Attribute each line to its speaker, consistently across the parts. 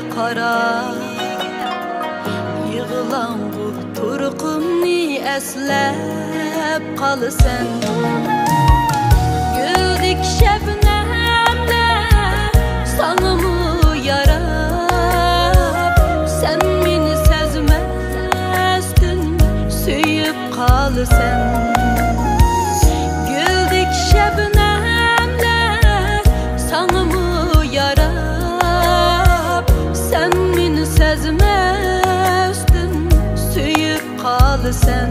Speaker 1: qara yığılan bu turqumni əslab qalasan güldük şebnemler sana mı yarab sen meni sezmezsin söyüp qalasan güldük şebnemler sana mı yarab sen meni sezmezsin söyüp qalasan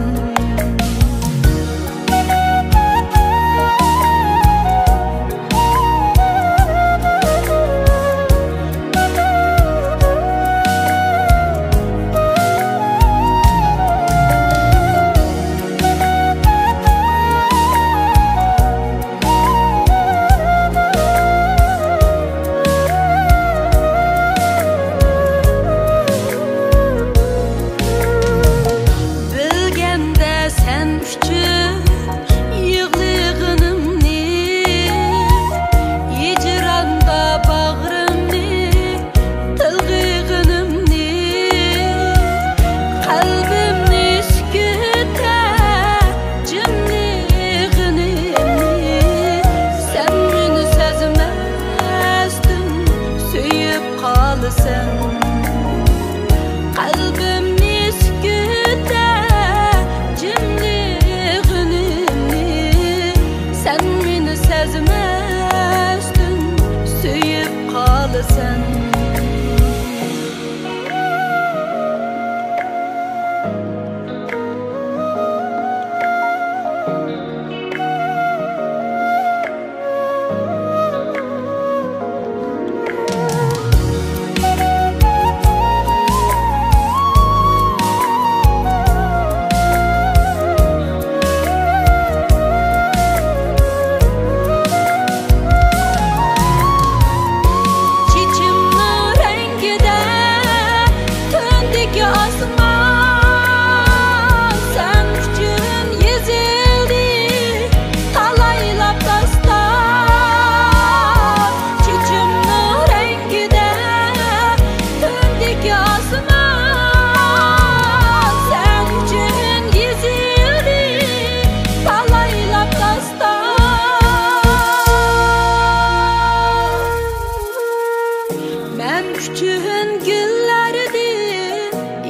Speaker 1: Küçüğün güllerdi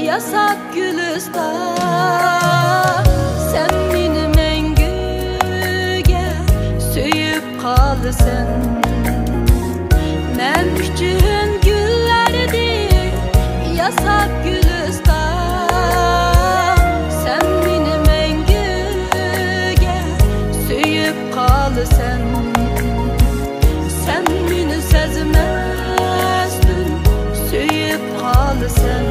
Speaker 1: yasak gülistan sen meni mengüge söyüp qalasan men küçüğün güllerdi yasak gülistan sen meni mengüge söyüp qalasan sen meni sezmez söyüp qalasan